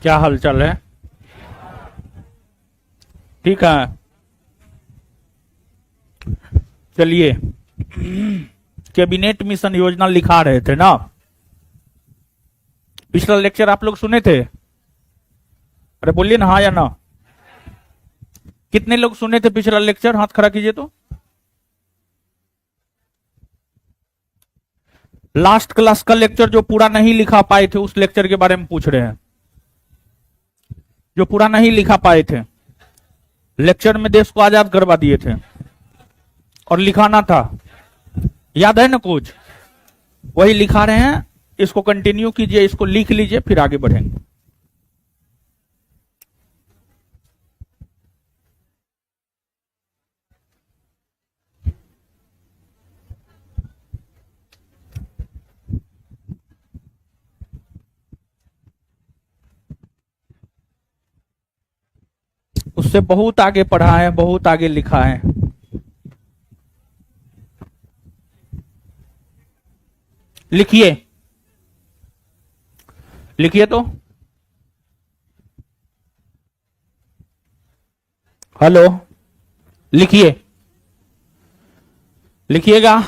क्या हालचाल है? ठीक है। चलिए, कैबिनेट मिशन योजना लिखा रहे थे ना। पिछला लेक्चर आप लोग सुने थे? अरे बोलिए ना, हाँ या ना। कितने लोग सुने थे पिछला लेक्चर? हाथ खड़ा कीजिए तो। लास्ट क्लास का लेक्चर जो पूरा नहीं लिखा पाए थे, उस लेक्चर के बारे में पूछ रहे हैं। जो पूरा नहीं लिखा पाए थे, लेक्चर में देश को आजाद करवा दिए थे और लिखाना था। याद है ना कुछ? वही लिखा रहे हैं। इसको कंटिन्यू कीजिए, इसको लिख लीजिए, फिर आगे बढ़ेंगे। उससे बहुत आगे पढ़ा है, बहुत आगे लिखा है। लिखिए, लिखिए तो। हेलो, लिखिए, लिखिएगा।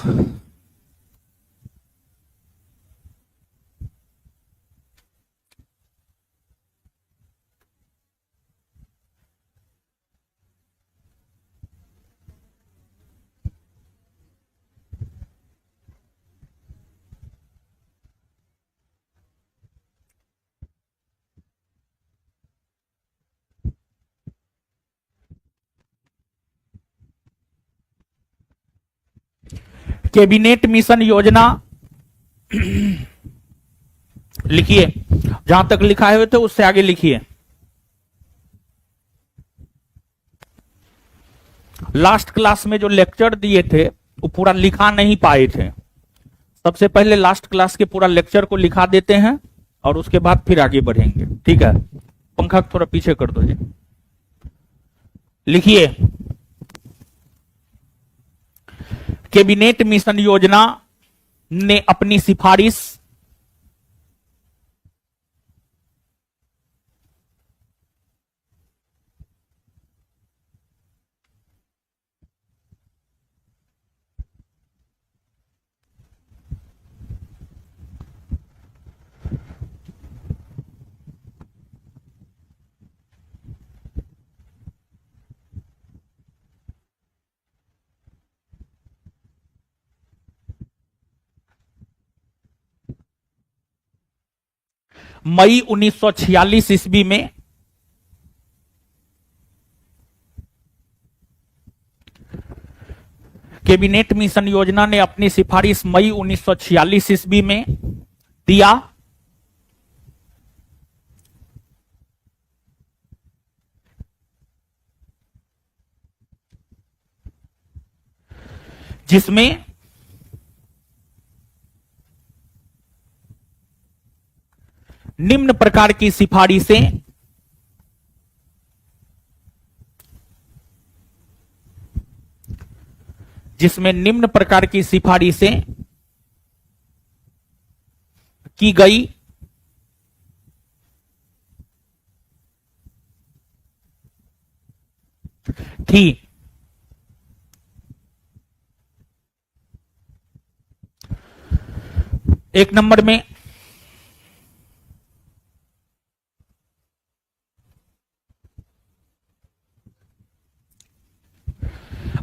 कैबिनेट मिशन योजना लिखिए। जहां तक लिखाए हुए थे उससे आगे लिखिए। लास्ट क्लास में जो लेक्चर दिए थे वो पूरा लिखा नहीं पाए थे। सबसे पहले लास्ट क्लास के पूरा लेक्चर को लिखा देते हैं और उसके बाद फिर आगे बढ़ेंगे। ठीक है? पंखा थोड़ा पीछे कर दो जी। लिखिए, कैबिनेट मिशन योजना ने अपनी सिफारिश मई 1946 ईस्वी में कैबिनेट मिशन योजना ने अपनी सिफारिश मई 1946 ईस्वी में दिया, जिसमें निम्न प्रकार की सिफारिशें की गई थी। एक नंबर में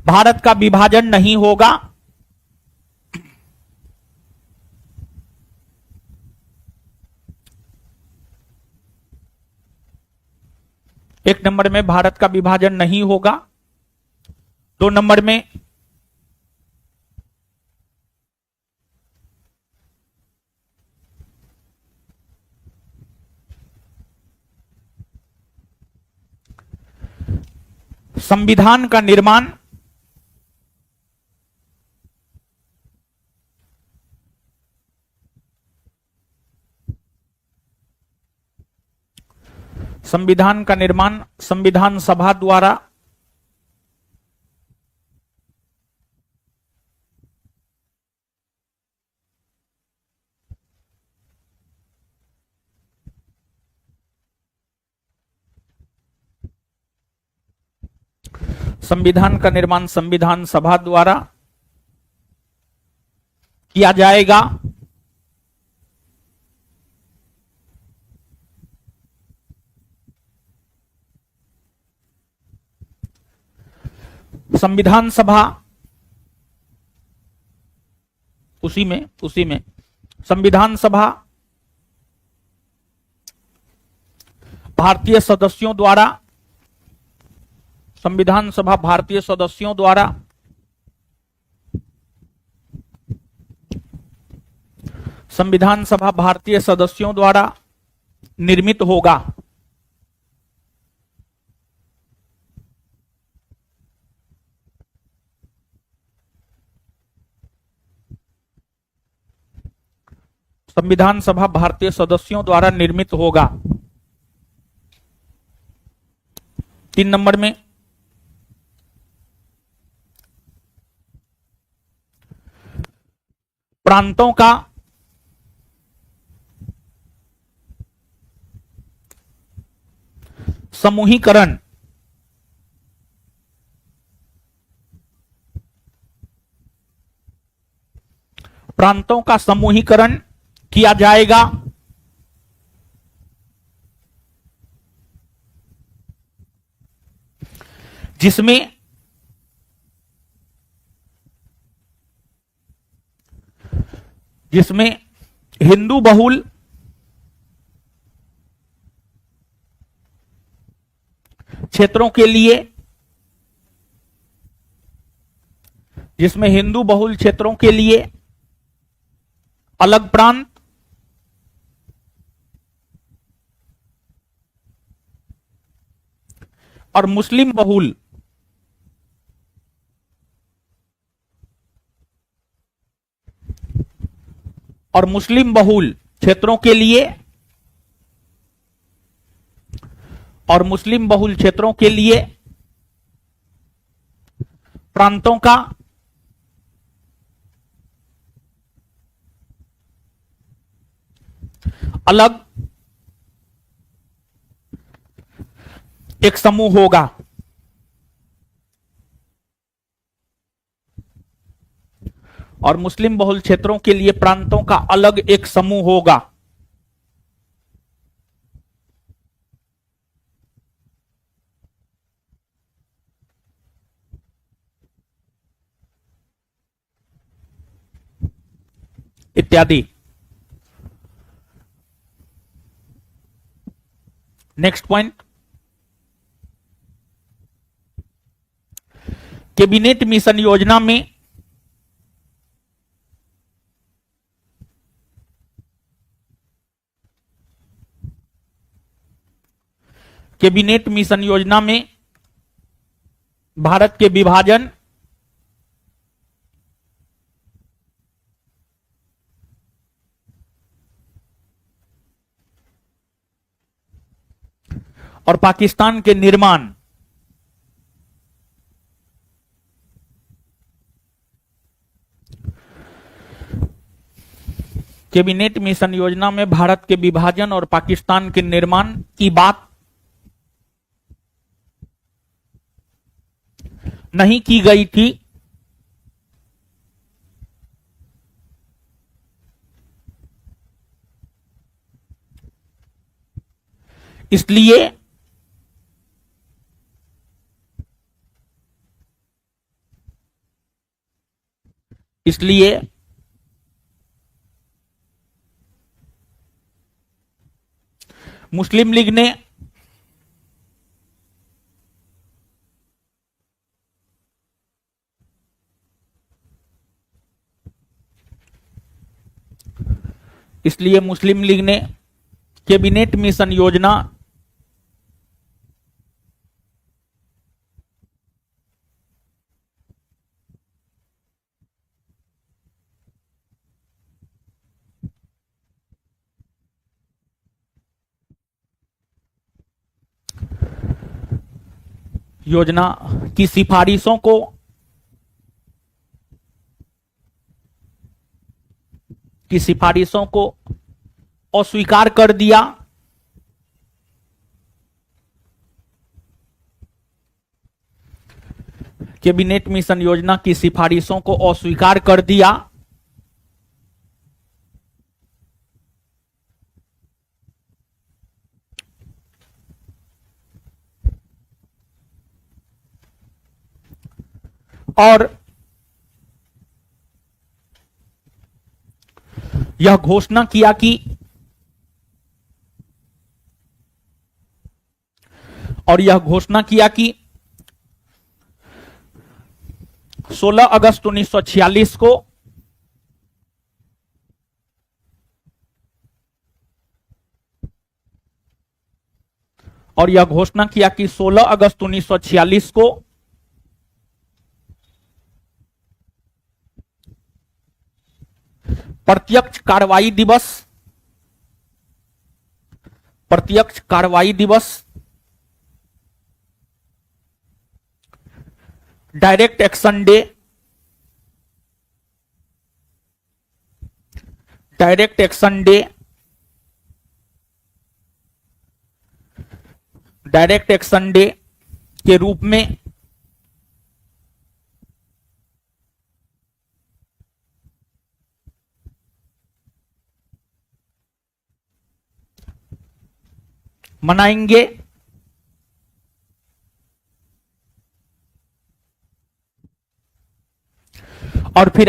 भारत का विभाजन नहीं होगा। एक नंबर में भारत का विभाजन नहीं होगा। दो नंबर में संविधान का निर्माण संविधान सभा द्वारा संविधान का निर्माण संविधान सभा द्वारा किया जाएगा। संविधान सभा उसी में संविधान सभा भारतीय सदस्यों द्वारा, संविधान सभा भारतीय सदस्यों द्वारा संविधान सभा भारतीय सदस्यों द्वारा निर्मित होगा। संविधान सभा भारतीय सदस्यों द्वारा निर्मित होगा। 3 नंबर में प्रांतों का समूहीकरण किया जाएगा। जिसमें हिंदू बहुल क्षेत्रों के लिए, अलग प्रांत और मुस्लिम बहुल क्षेत्रों के लिए प्रांतों का अलग एक समूह होगा। और मुस्लिम बहुल क्षेत्रों के लिए प्रांतों का अलग एक समूह होगा। इत्यादि। नेक्स्ट पॉइंट, कैबिनेट मिशन योजना में भारत के विभाजन और पाकिस्तान के निर्माण कैबिनेट मिशन योजना में भारत के विभाजन और पाकिस्तान के निर्माण की बात नहीं की गई थी। इसलिए मुस्लिम लीग ने कैबिनेट मिशन योजना की सिफारिशों को अस्वीकार कर दिया। कैबिनेट मिशन योजना की सिफारिशों को अस्वीकार कर दिया। और यह घोषणा किया कि 16 अगस्त 1946 को और यह घोषणा किया कि 16 अगस्त 1946 को प्रत्यक्ष कार्रवाई दिवस डायरेक्ट एक्शन डे के रूप में मनाएंगे। और फिर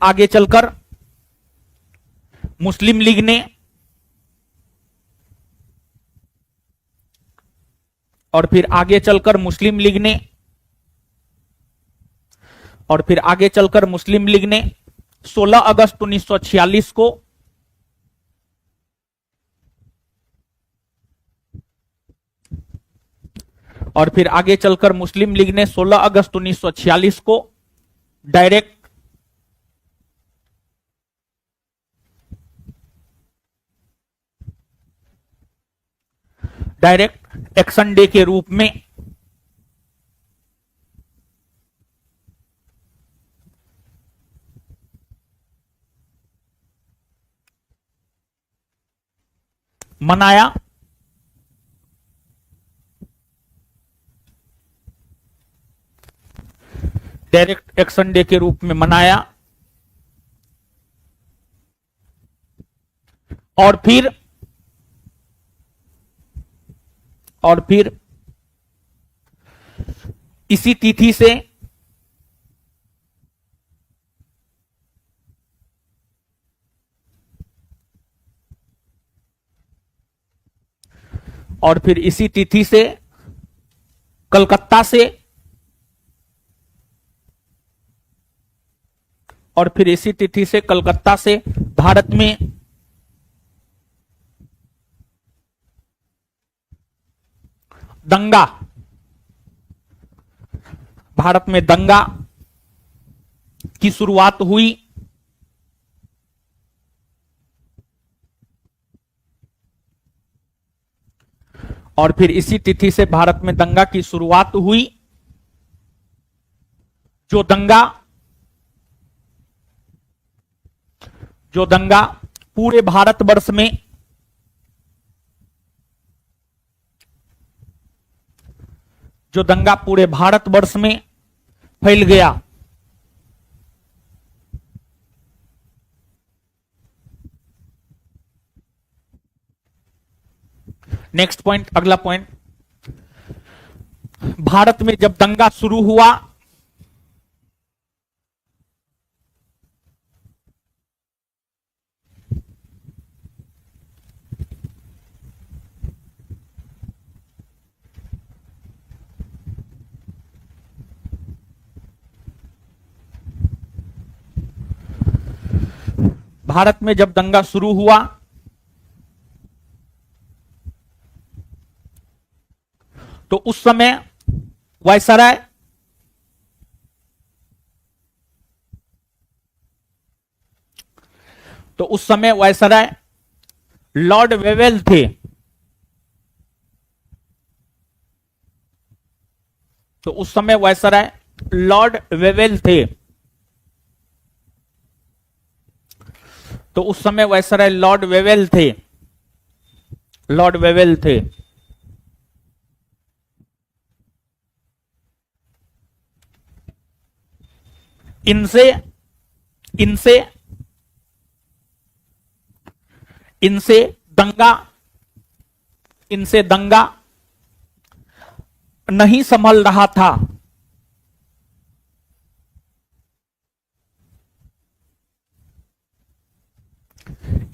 आगे चलकर मुस्लिम लीग ने और फिर आगे चलकर मुस्लिम लीग ने 16 अगस्त 1946 को और फिर आगे चलकर मुस्लिम लीग ने 16 अगस्त 1946 को डायरेक्ट एक्शन डे के रूप में मनाया। डायरेक्ट एक्शन डे के रूप में मनाया। और फिर इसी तिथि से कलकत्ता से भारत में दंगा की शुरुआत हुई। और फिर इसी तिथि से भारत में दंगा की शुरुआत हुई, जो दंगा पूरे भारतवर्ष में फैल गया। नेक्स्ट पॉइंट, अगला पॉइंट, भारत में जब दंगा शुरू हुआ तो उस समय वायसराय लॉर्ड वेवेल थे। लॉर्ड वेवेल थे। इनसे इनसे इनसे दंगा इनसे दंगा नहीं संभल रहा था।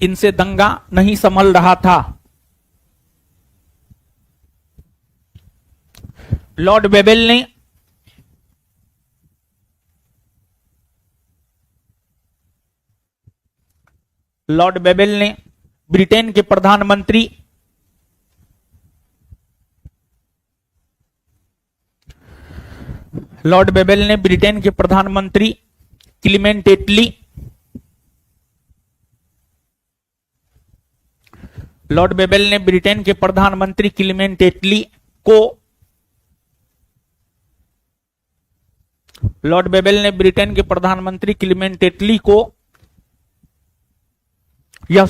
इनसे दंगा नहीं संभल रहा था। लॉर्ड वेवेल ने ब्रिटेन के प्रधानमंत्री क्लीमेंट एटली को यह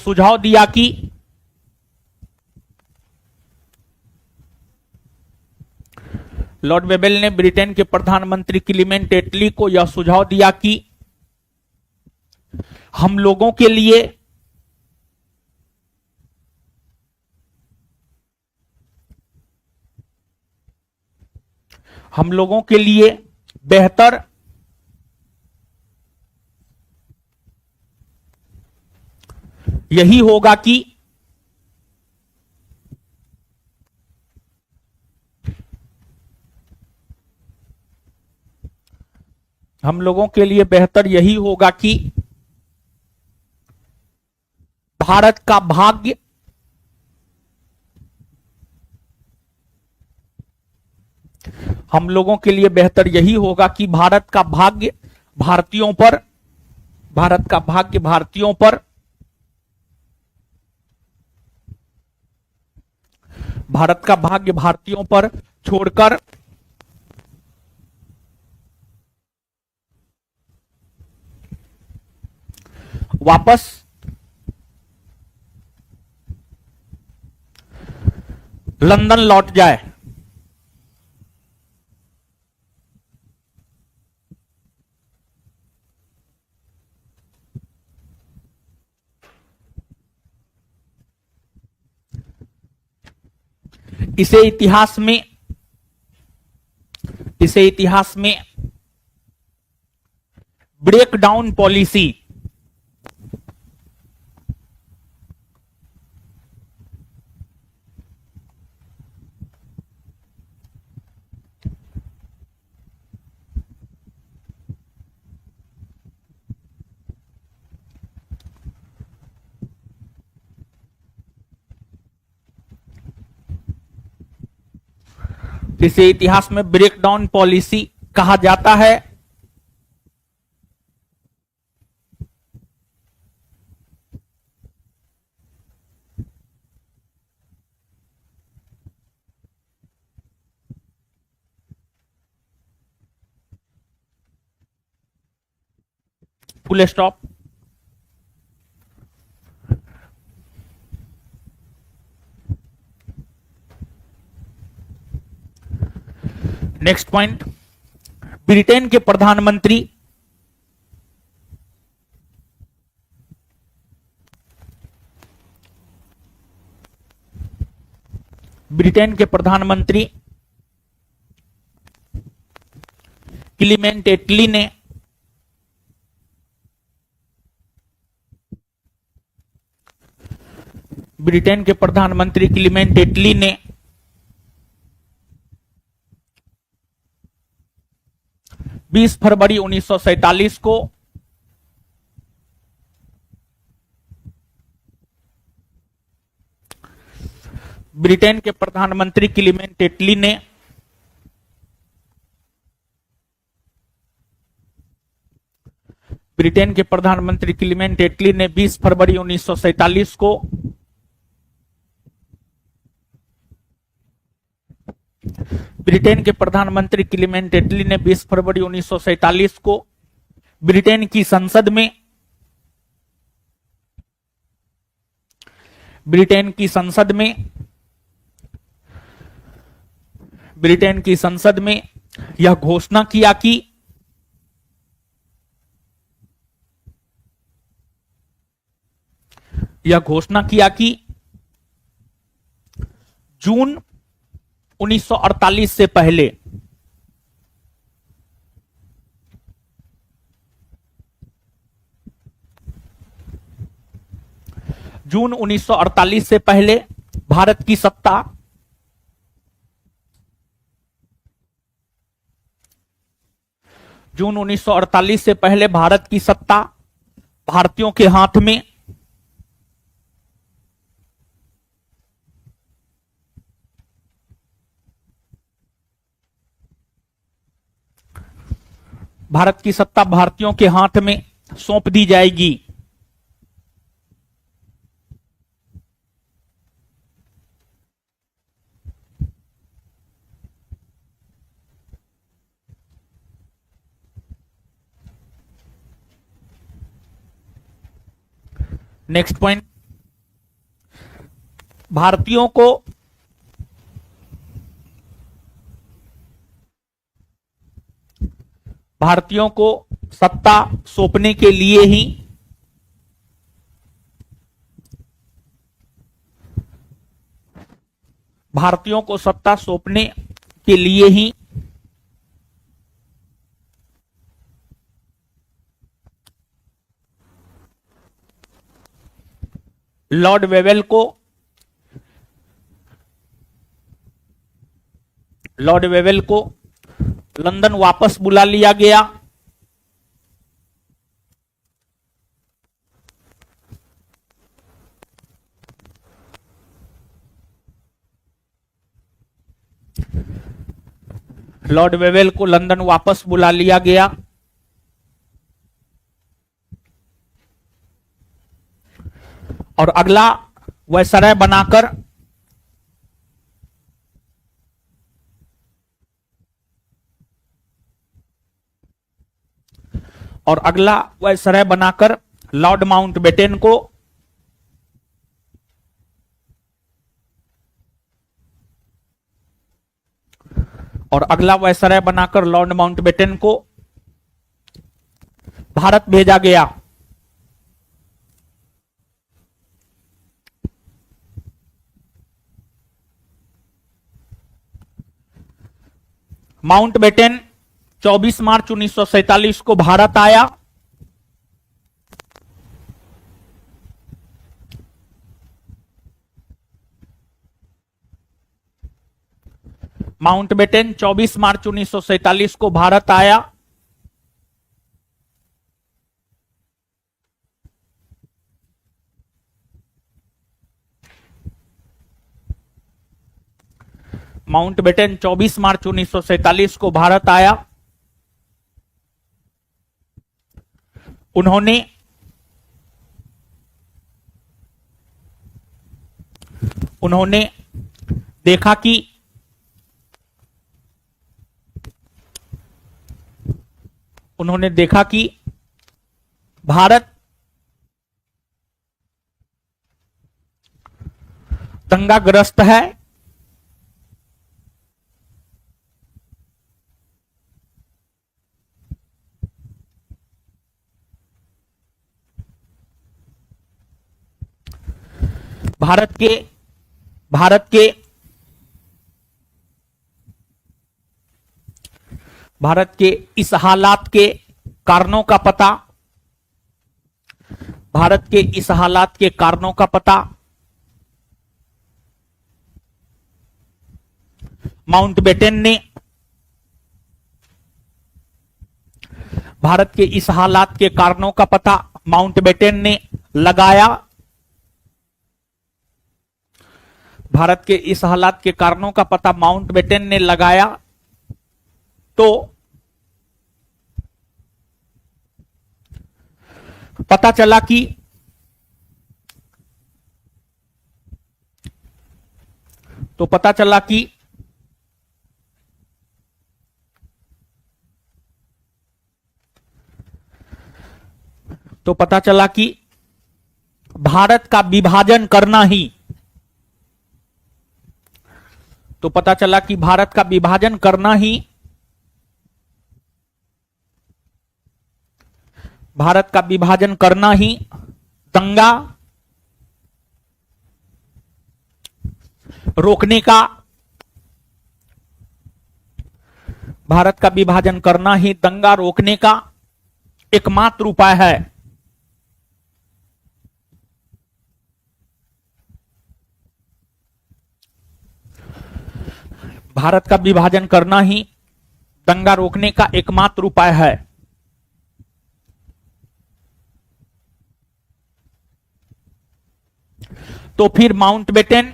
सुझाव दिया कि हम लोगों के लिए बेहतर यही होगा कि भारत का भाग्य भारतीयों पर छोड़कर वापस लंदन लौट जाए। इसे इतिहास में ब्रेकडाउन पॉलिसी कहा जाता है। Full stop. Next point, Britain के प्रधानमंत्री क्लीमेंट एटली ने ब्रिटेन के प्रधानमंत्री क्लीमेंट एटली ने 20 फरवरी 1947 को ब्रिटेन के प्रधानमंत्री क्लीमेंट एटली ने ब्रिटेन के प्रधानमंत्री क्लीमेंट एटली ने 20 फरवरी 1947 को ब्रिटेन के प्रधानमंत्री क्लीमेंट एटली ने 20 फरवरी 1947 को ब्रिटेन की संसद में ब्रिटेन की संसद में यह घोषणा किया कि जून 1948 से पहले भारत की सत्ता भारतीयों के हाथ में सौंप दी जाएगी। नेक्स्ट पॉइंट, भारतीयों को सत्ता सौंपने के लिए ही लॉर्ड वेवेल को लंदन वापस बुला लिया गया। लॉर्ड वेवेल को लंदन वापस बुला लिया गया और अगला वायसराय बनाकर लॉर्ड माउंटबेटन को भारत भेजा गया। माउंटबेटन 24 मार्च 1947 को भारत आया। माउंटबेटन 24 मार्च 1947 को भारत आया। माउंटबेटन 24 मार्च 1947 को भारत आया। उन्होंने देखा कि भारत दंगाग्रस्त है। भारत के इस हालात के कारणों का पता माउंटबेटन ने लगाया। भारत के इस हालात के कारणों का पता माउंटबेटन ने लगाया तो पता चला कि भारत का विभाजन करना ही तो पता चला कि भारत का विभाजन करना ही दंगा रोकने का भारत का विभाजन करना ही दंगा रोकने का एकमात्र उपाय है। भारत का विभाजन करना ही दंगा रोकने का एकमात्र उपाय है। तो फिर माउंटबेटन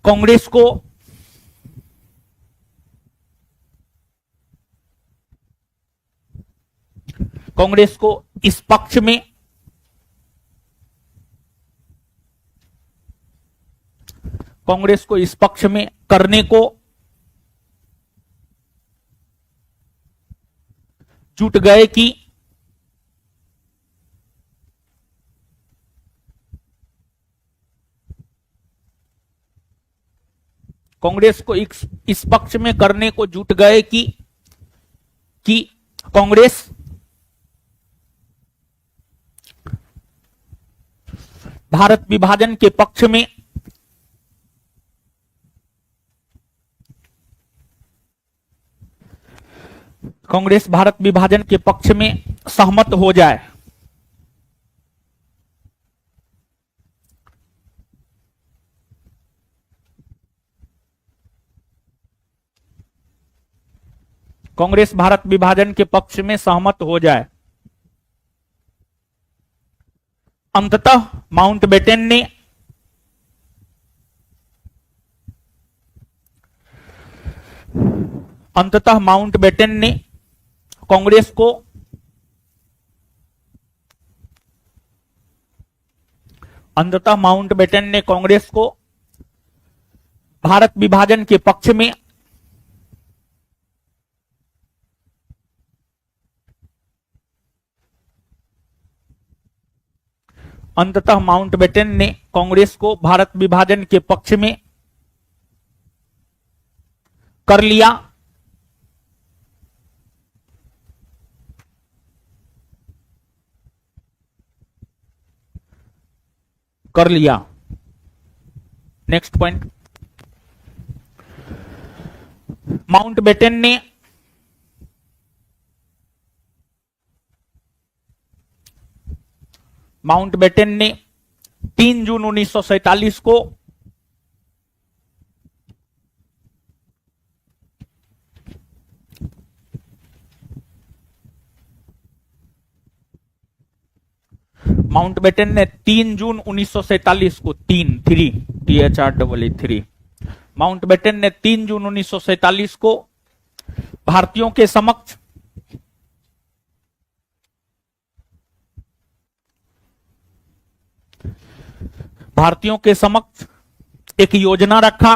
कांग्रेस को इस पक्ष में करने को जुट गए कि कांग्रेस भारत विभाजन के पक्ष में सहमत हो जाए। कांग्रेस भारत विभाजन के पक्ष में सहमत हो जाए। अंततः माउंटबेटन ने कांग्रेस को भारत विभाजन के पक्ष में कर लिया। नेक्स्ट पॉइंट, माउंटबेटन ने 3 जून 1947 को माउंटबेटन ने 3 जून 1947 को 3 माउंटबेटन ने 3 जून 1947 को भारतीयों के समक्ष एक योजना रखा।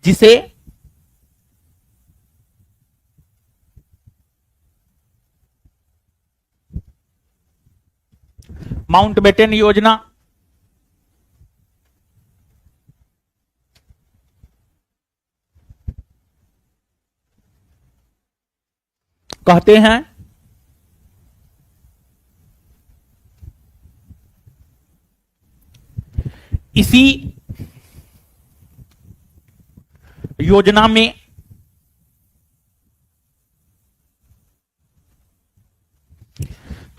जिसे माउंटबेटन योजना कहते हैं। इसी योजना में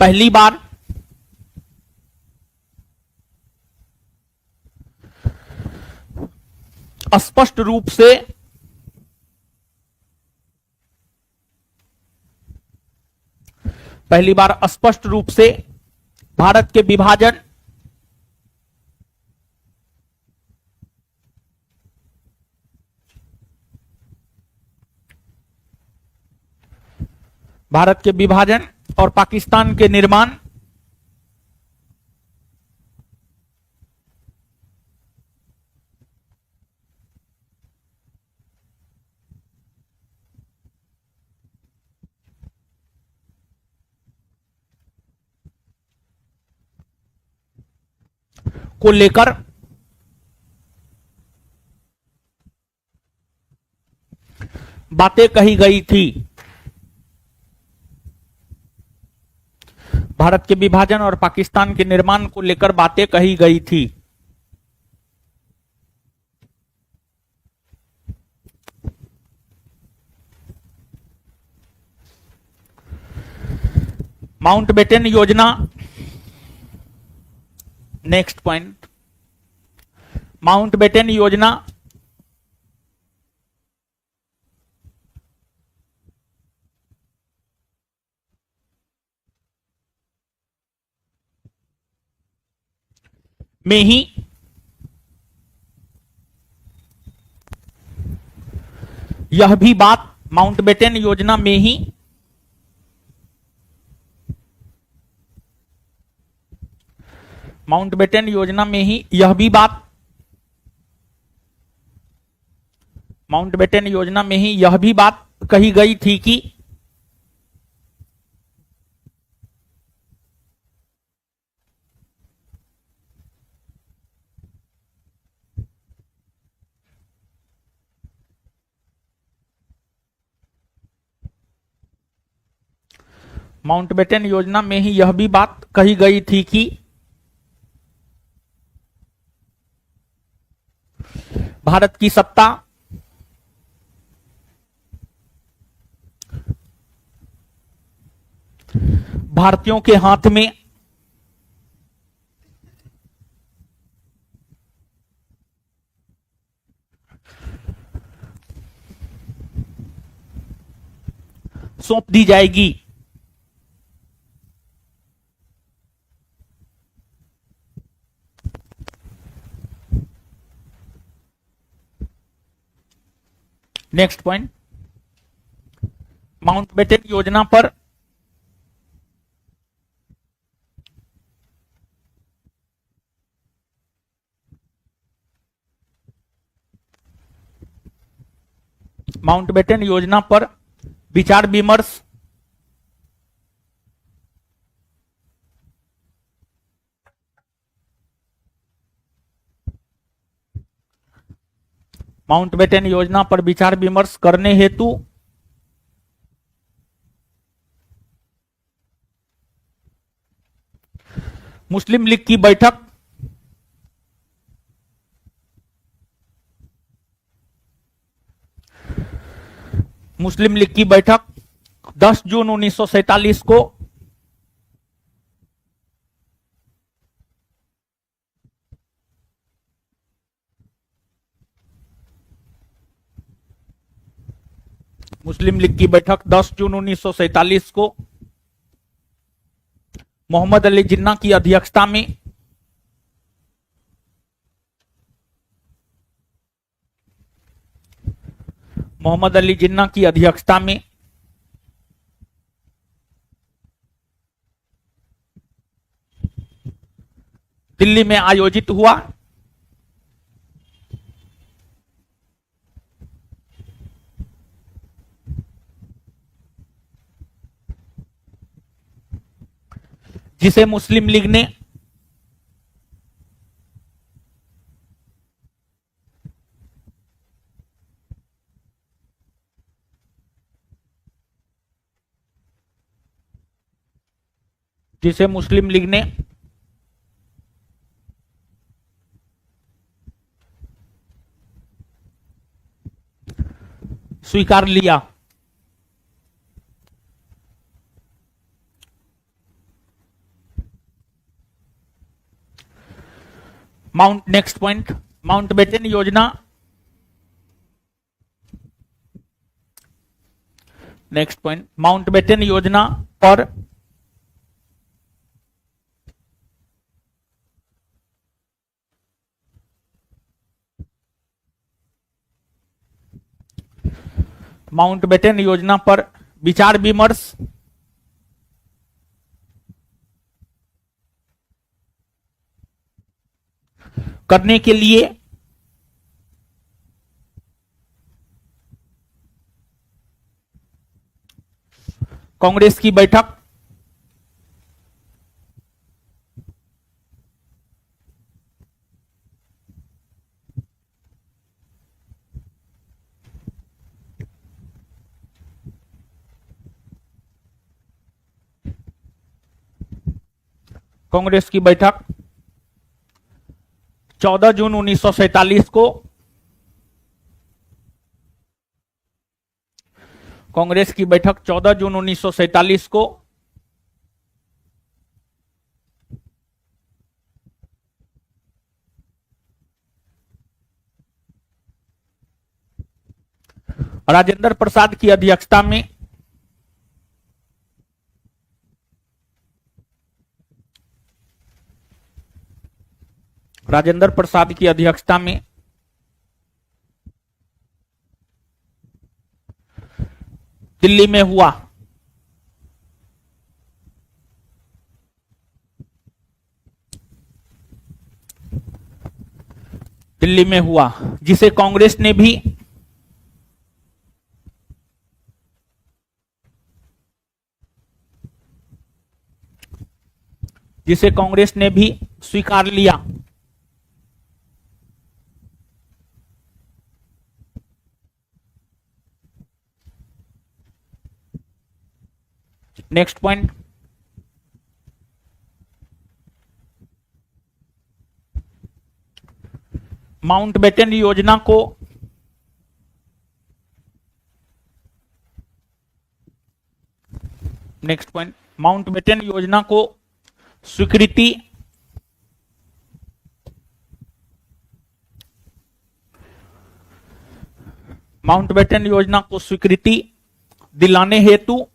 पहली बार स्पष्ट रूप से भारत के विभाजन भारत के विभाजन और पाकिस्तान के निर्माण को लेकर बातें कही गई थी। भारत के विभाजन और पाकिस्तान के निर्माण को लेकर बातें कही गई थी। माउंटबेटन योजना, नेक्स्ट पॉइंट, माउंटबेटन योजना में ही यह भी बात, माउंटबेटन योजना में ही माउंटबेटन योजना में ही यह भी बात, माउंटबेटन योजना में ही यह भी बात कही गई थी कि माउंटबेटन योजना में ही यह भी बात कही गई थी कि भारत की सत्ता भारतीयों के हाथ में सौंप दी जाएगी। नेक्स्ट पॉइंट, माउंटबेटन योजना पर माउंटबेटन योजना पर विचार विमर्श माउंटबेटन योजना पर विचार विमर्श करने हेतु मुस्लिम लीग की बैठक मुस्लिम लीग की बैठक 10 जून 1947 को मुस्लिम लीग की बैठक 10 जून 1947 को मोहम्मद अली जिन्ना की अध्यक्षता में मोहम्मद अली जिन्ना की अध्यक्षता में दिल्ली में आयोजित हुआ। जिसे मुस्लिम लीग ने स्वीकार लिया। नेक्स्ट पॉइंट, माउंटबेटन योजना, नेक्स्ट पॉइंट, माउंटबेटन योजना पर माउंटबेटन योजना पर विचार विमर्श करने के लिए कांग्रेस की बैठक कांग्रेस की बैठक 14 जून 1947 को कांग्रेस की बैठक 14 जून 1947 को राजेंद्र प्रसाद की अध्यक्षता में राजेंद्र प्रसाद की अध्यक्षता में दिल्ली में हुआ। दिल्ली में हुआ जिसे कांग्रेस ने भी स्वीकार लिया। नेक्स्ट पॉइंट, माउंटबेटन योजना को माउंटबेटन योजना को स्वीकृति दिलाने हेतु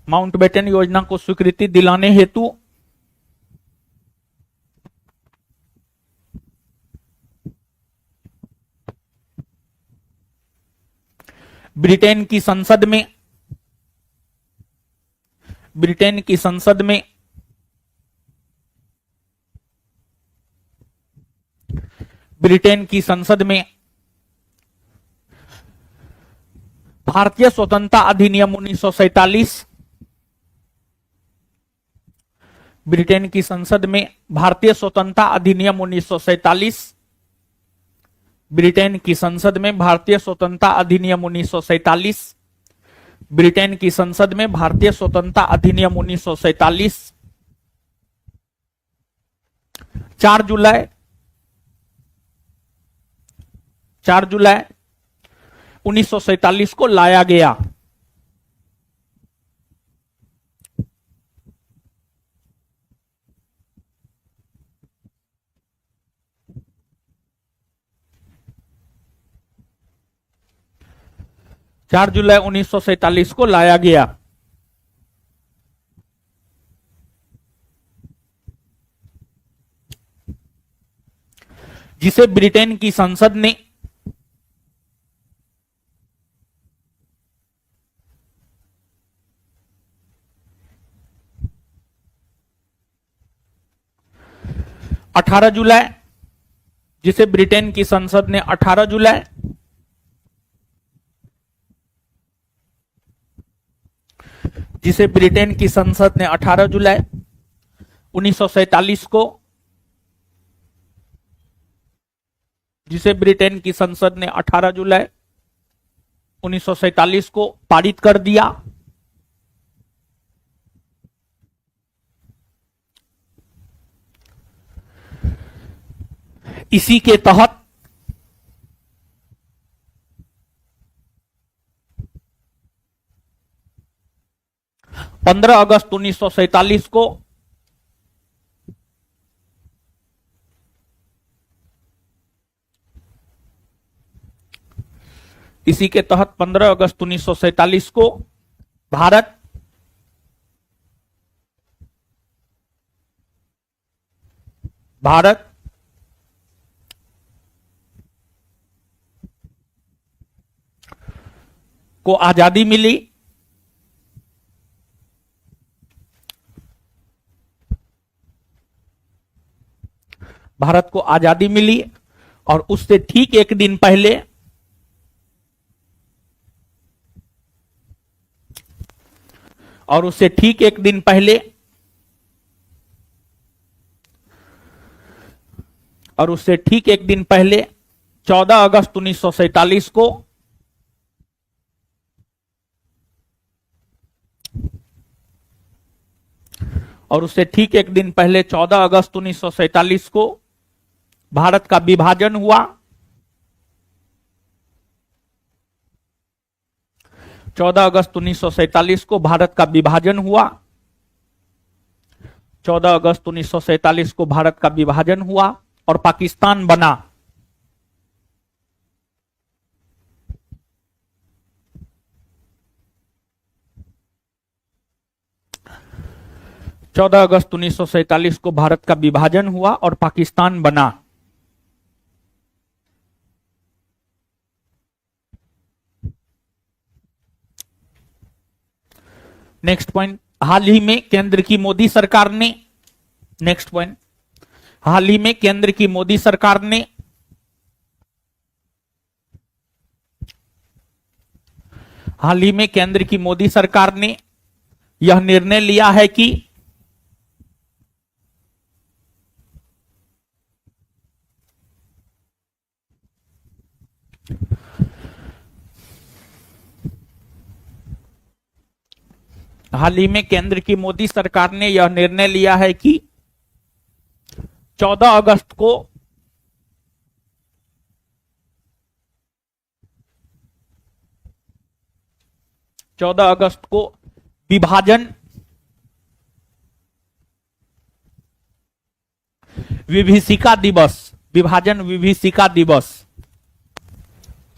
माउंटबेटन योजना को स्वीकृति दिलाने हेतु ब्रिटेन की संसद में भारतीय स्वतंत्रता अधिनियम 1947 ब्रिटेन की संसद में भारतीय स्वतंत्रता अधिनियम 1947 ब्रिटेन की संसद में भारतीय स्वतंत्रता अधिनियम 1947 ब्रिटेन की संसद में भारतीय स्वतंत्रता अधिनियम 1947 4 जुलाई 1947 को लाया गया। चार जुलाई 1947 को लाया गया। जिसे ब्रिटेन की संसद ने जिसे ब्रिटेन की संसद ने 18 जुलाई जिसे ब्रिटेन की संसद ने 18 जुलाई 1947 को जिसे ब्रिटेन की संसद ने 18 जुलाई 1947 को पारित कर दिया। इसी के तहत अगस्त 1947 को इसी के तहत 15 अगस्त 1947 को भारत को आजादी मिली, भारत को आजादी मिली और उससे ठीक एक दिन पहले और उससे ठीक एक दिन पहले और उससे ठीक एक दिन पहले 14 अगस्त 1947 को और उससे ठीक एक दिन पहले 14 अगस्त 1947 को भारत का विभाजन हुआ। 14 अगस्त 1947 को भारत का विभाजन हुआ। 14 अगस्त 1947 को भारत का विभाजन हुआ और पाकिस्तान बना। चौदह अगस्त 1947 को भारत का विभाजन हुआ और पाकिस्तान बना। नेक्स्ट पॉइंट, हाल ही में केंद्र की मोदी सरकार ने, नेक्स्ट पॉइंट, हाल ही में केंद्र की मोदी सरकार ने हाल ही में केंद्र की मोदी सरकार ने यह निर्णय लिया है कि हाल ही में केंद्र की मोदी सरकार ने यह निर्णय लिया है कि 14 अगस्त को विभाजन विभीषिका दिवस, विभाजन विभीषिका दिवस,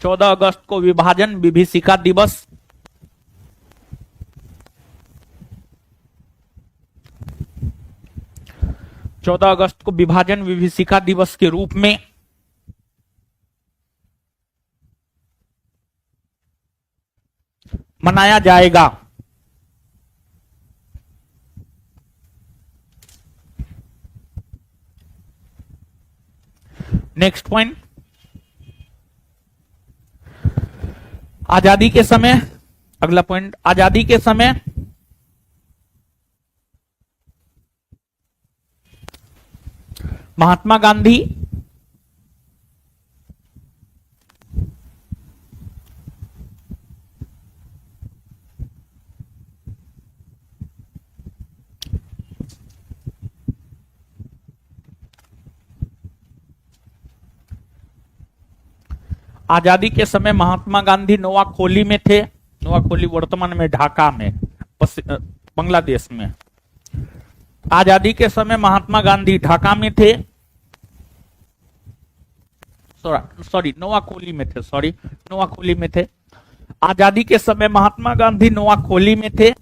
14 अगस्त को विभाजन विभीषिका दिवस, चौदह अगस्त को विभाजन विभीषिका दिवस के रूप में मनाया जाएगा। नेक्स्ट पॉइंट, आजादी के समय, अगला पॉइंट, आजादी के समय महात्मा गांधी आजादी के समय महात्मा गांधी नोआखोली में थे। नोआखोली वर्तमान में ढाका में, बांग्लादेश में। आजादी के समय महात्मा गांधी ढाका में थे, सॉरी नोआखोली में थे, नोआखोली में थे। आजादी के समय महात्मा गांधी नोआखोली में थे।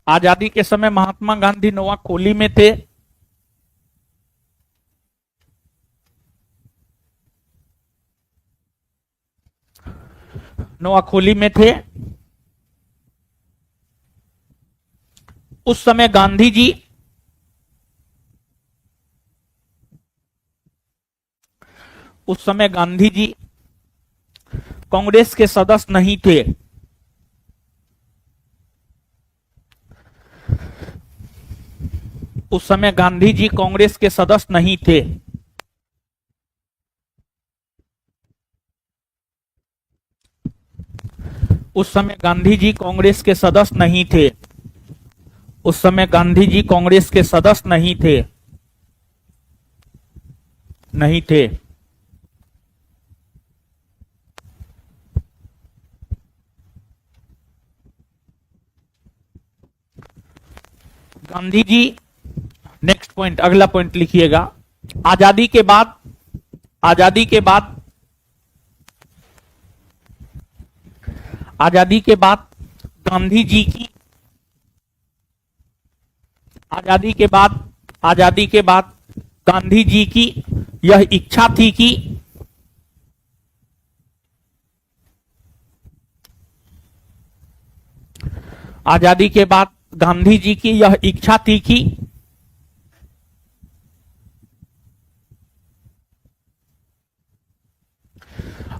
आजादी के समय महात्मा गांधी नोआखोली में थे। नोआखोली में थे। उस समय गांधी जी कांग्रेस के सदस्य नहीं थे। उस समय गांधी जी कांग्रेस के सदस्य नहीं थे। उस समय गांधी जी कांग्रेस के सदस्य नहीं थे। उस समय गांधी जी कांग्रेस के सदस्य नहीं थे। गांधी जी, नेक्स्ट पॉइंट, अगला पॉइंट लिखिएगा। आजादी के बाद गांधी जी की गांधी जी की यह इच्छा थी कि आजादी के बाद गांधी जी की यह इच्छा थी कि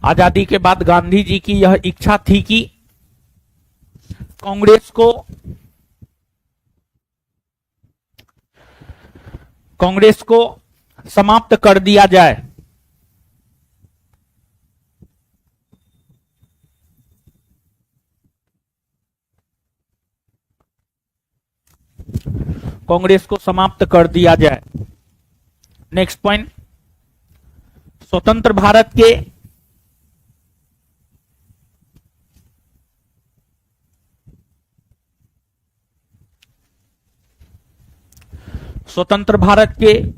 आजादी के बाद गांधी जी की यह इच्छा थी कि कांग्रेस को समाप्त कर दिया जाए। कांग्रेस को समाप्त कर दिया जाए। नेक्स्ट पॉइंट, स्वतंत्र भारत के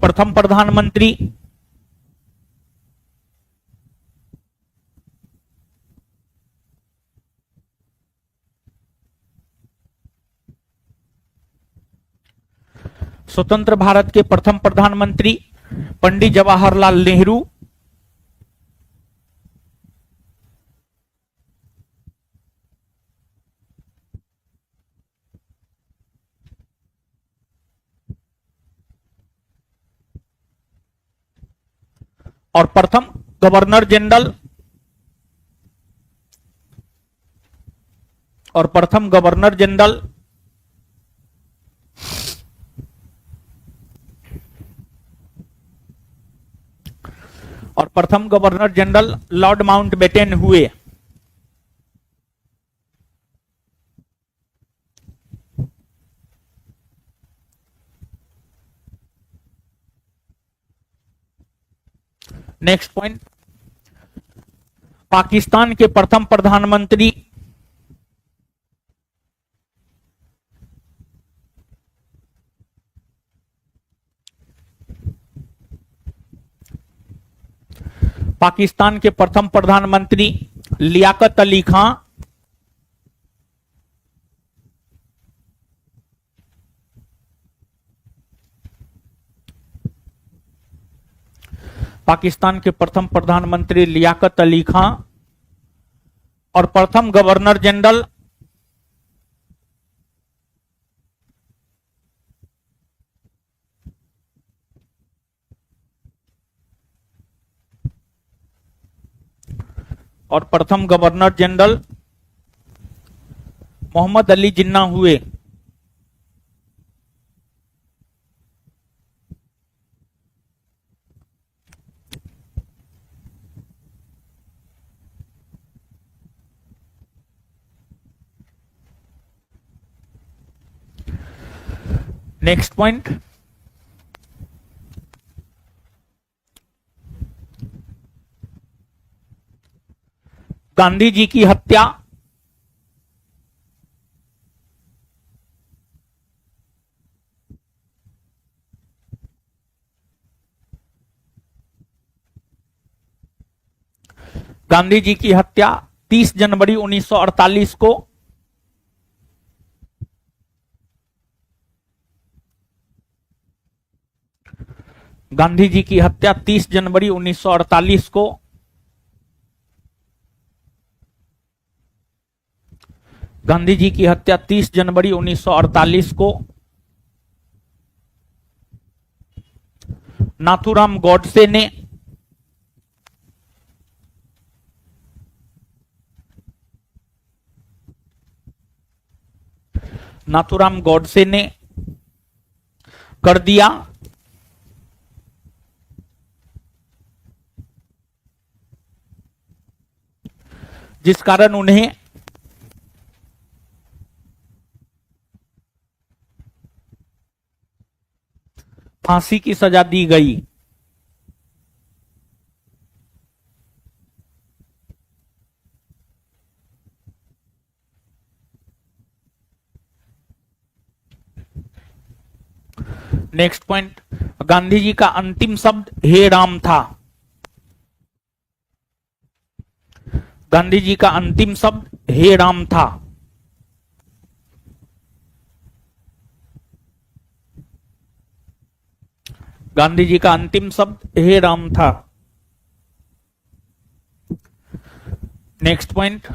प्रथम प्रधानमंत्री पंडित जवाहरलाल नेहरू और प्रथम गवर्नर जनरल लॉर्ड माउंटबेटन हुए। नेक्स्ट पॉइंट, पाकिस्तान के प्रथम प्रधानमंत्री लियाकत अली खां और प्रथम गवर्नर जनरल मोहम्मद अली जिन्ना हुए। नेक्स्ट पॉइंट, गांधी जी की हत्या गांधी जी की हत्या 30 जनवरी 1948 को गांधी जी की हत्या 30 जनवरी 1948 को गांधी जी की हत्या 30 जनवरी 1948 को नाथूराम गॉडसे ने कर दिया। जिस कारण उन्हें फांसी की सजा दी गई। नेक्स्ट पॉइंट, गांधी जी का अंतिम शब्द हे राम था। गांधी जी का अंतिम शब्द हे राम था। गांधी जी का अंतिम शब्द हे राम था। नेक्स्ट पॉइंट,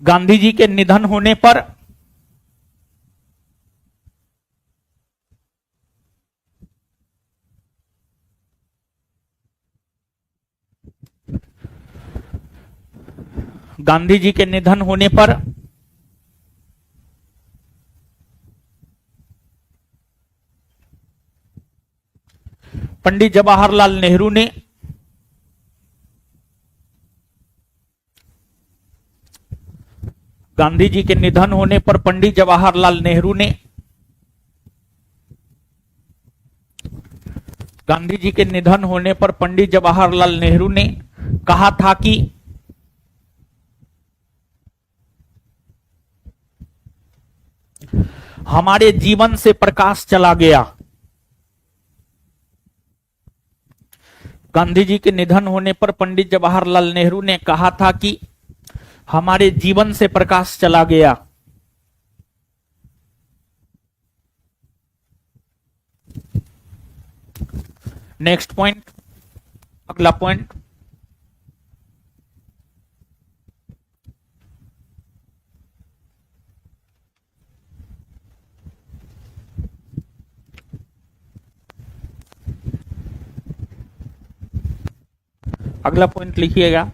गांधी जी के निधन होने पर गांधी जी के निधन होने पर पंडित जवाहरलाल नेहरू ने गांधी जी के निधन होने पर पंडित जवाहरलाल नेहरू ने गांधी जी के निधन होने पर पंडित जवाहरलाल नेहरू ने कहा था कि हमारे जीवन से प्रकाश चला गया। गांधी जी के निधन होने पर पंडित जवाहरलाल नेहरू ने कहा था कि हमारे जीवन से प्रकाश चला गया। नेक्स्ट पॉइंट, अगला पॉइंट, अगला पॉइंट लिखिएगा।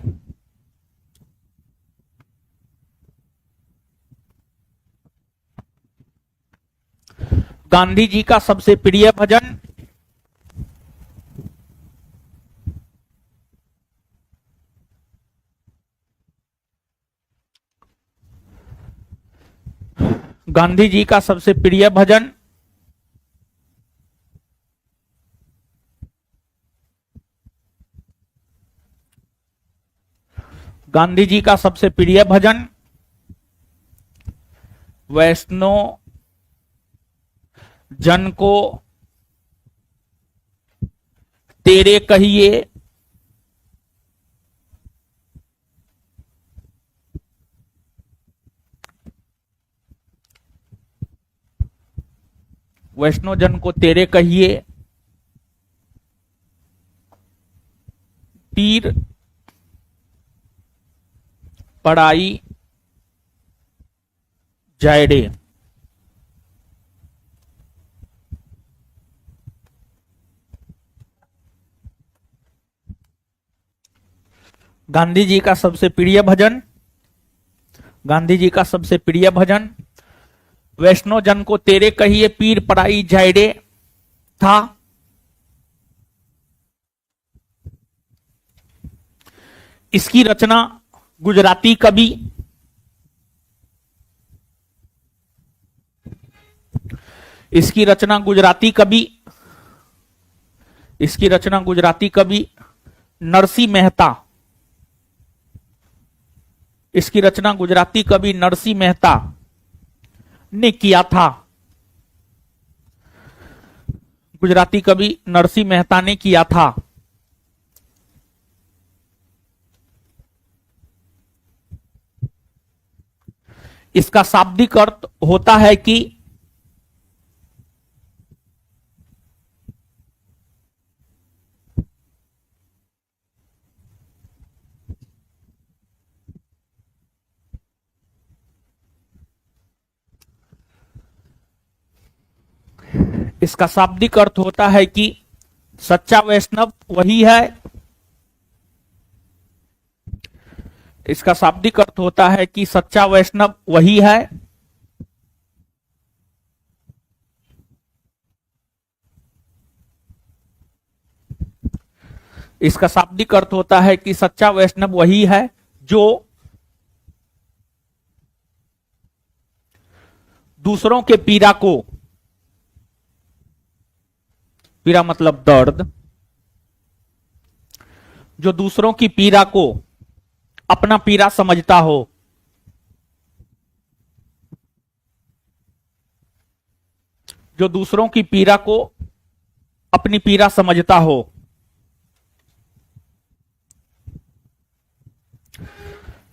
गांधी जी का सबसे प्रिय भजन गांधी जी का सबसे प्रिय भजन गांधी जी का सबसे प्रिय भजन वैष्णव जन को तेरे कहिए वैष्णव जन को तेरे कहिए पीर पढ़ाई जायडे। गांधी जी का सबसे प्रिय भजन गांधी जी का सबसे प्रिय भजन वैष्णव जन को तेरे कहिए पीर पढ़ाई जायडे था। इसकी रचना गुजराती कवि इसकी रचना गुजराती कवि नरसिंह मेहता इसकी रचना गुजराती कवि नरसिंह मेहता ने किया था। गुजराती कवि नरसिंह मेहता ने किया था। इसका शाब्दिक अर्थ होता है कि इसका शाब्दिक अर्थ होता है कि सच्चा वैष्णव वही है। इसका शाब्दिक अर्थ होता है कि सच्चा वैष्णव वही है इसका शाब्दिक अर्थ होता है कि सच्चा वैष्णव वही है जो दूसरों के पीड़ा मतलब दर्द, जो दूसरों की पीड़ा को अपना पीड़ा समझता हो, जो दूसरों की पीड़ा को अपनी पीड़ा समझता हो।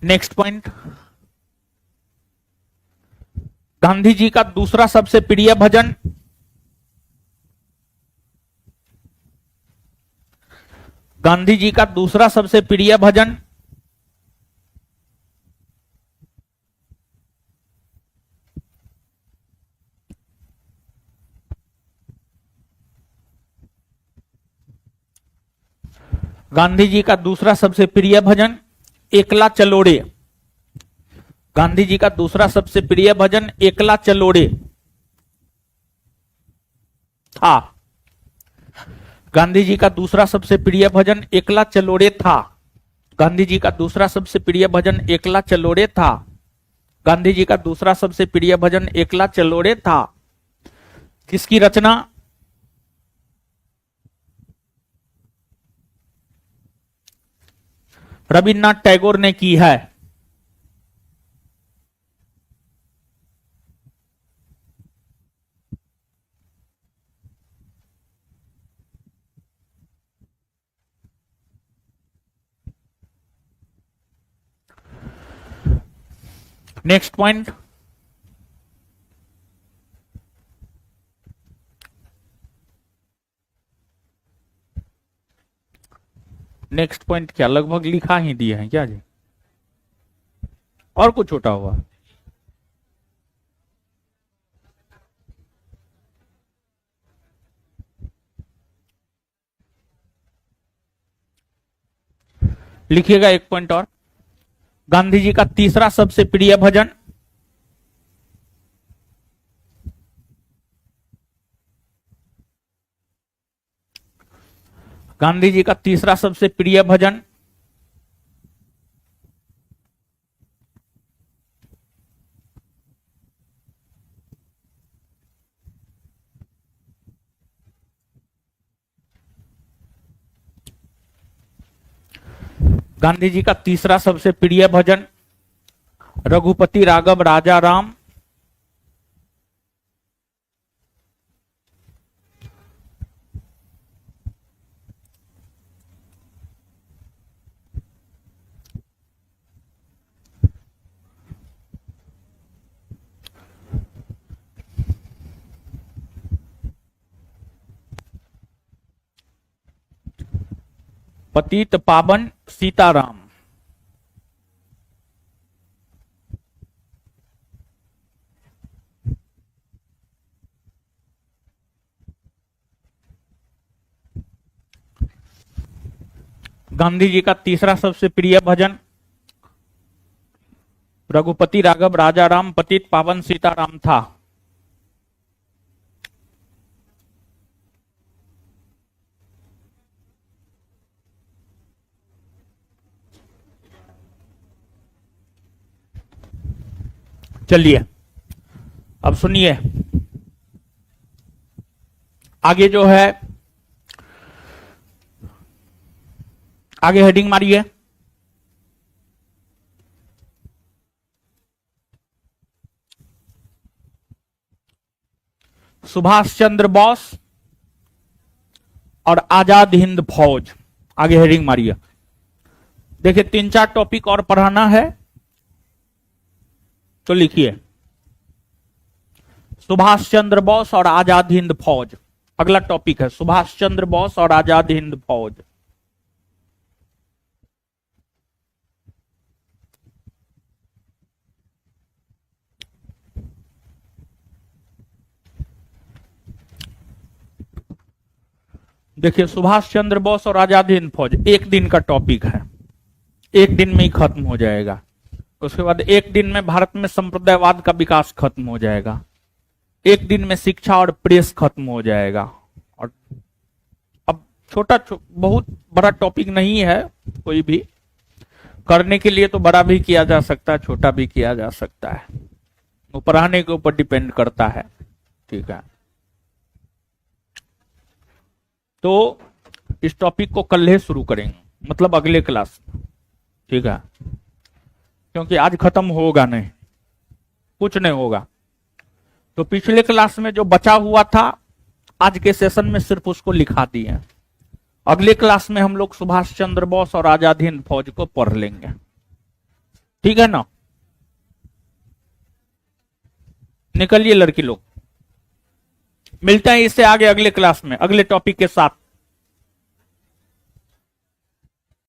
नेक्स्ट पॉइंट, गांधी जी का दूसरा सबसे प्रिय भजन गांधी जी का दूसरा सबसे प्रिय भजन गांधी जी का दूसरा सबसे प्रिय भजन एकला चलोड़े। गांधी जी का दूसरा सबसे प्रिय भजन एकला चलोड़े था। गांधी जी का दूसरा सबसे प्रिय भजन एकला चलोड़े था। गांधी जी का दूसरा सबसे प्रिय भजन एकला चलोड़े था। गांधी जी का दूसरा सबसे प्रिय भजन एकला चलोड़े था। किसकी रचना? रविन्द्रनाथ टैगोर ने की है। नेक्स्ट पॉइंट, नेक्स्ट पॉइंट क्या लगभग लिखा ही दिए हैं क्या जी, और कुछ छोटा हुआ? लिखिएगा एक पॉइंट और। गांधी जी का तीसरा सबसे प्रिय भजन, गांधी जी का तीसरा सबसे प्रिय भजन गांधी जी का तीसरा सबसे प्रिय भजन रघुपति राघव राजा राम। पतित पावन सीताराम। गांधी जी का तीसरा सबसे प्रिय भजन रघुपति राघव राजा राम पतित पावन सीताराम था। चलिए अब सुनिए, आगे जो है, आगे हेडिंग मारिए। सुभाष चंद्र बोस और आजाद हिंद फौज। आगे हेडिंग मारिए। देखिए 3-4 टॉपिक और पढ़ाना है तो लिखिए सुभाष चंद्र बोस और आजाद हिंद फौज। अगला टॉपिक है सुभाष चंद्र बोस और आजाद हिंद फौज। देखिए सुभाष चंद्र बोस और आजाद हिंद फौज एक दिन का टॉपिक है, एक दिन में ही खत्म हो जाएगा। उसके बाद एक दिन में भारत में संप्रदायवाद का विकास खत्म हो जाएगा, एक दिन में शिक्षा और प्रेस खत्म हो जाएगा। और अब बहुत बड़ा टॉपिक नहीं है, कोई भी करने के लिए तो बड़ा भी किया जा सकता है, छोटा भी किया जा सकता है, वो पढ़ाने के ऊपर डिपेंड करता है। ठीक है, तो इस टॉपिक को कल ही शुरू करेंगे, मतलब अगले क्लास में। ठीक है, क्योंकि आज खत्म होगा नहीं, कुछ नहीं होगा। तो पिछले क्लास में जो बचा हुआ था आज के सेशन में सिर्फ उसको लिखा दिए। अगले क्लास में हम लोग सुभाष चंद्र बोस और आजाद हिंद फौज को पढ़ लेंगे। ठीक है ना? निकलिए लड़की लोग, मिलते हैं इससे आगे अगले क्लास में अगले टॉपिक के साथ।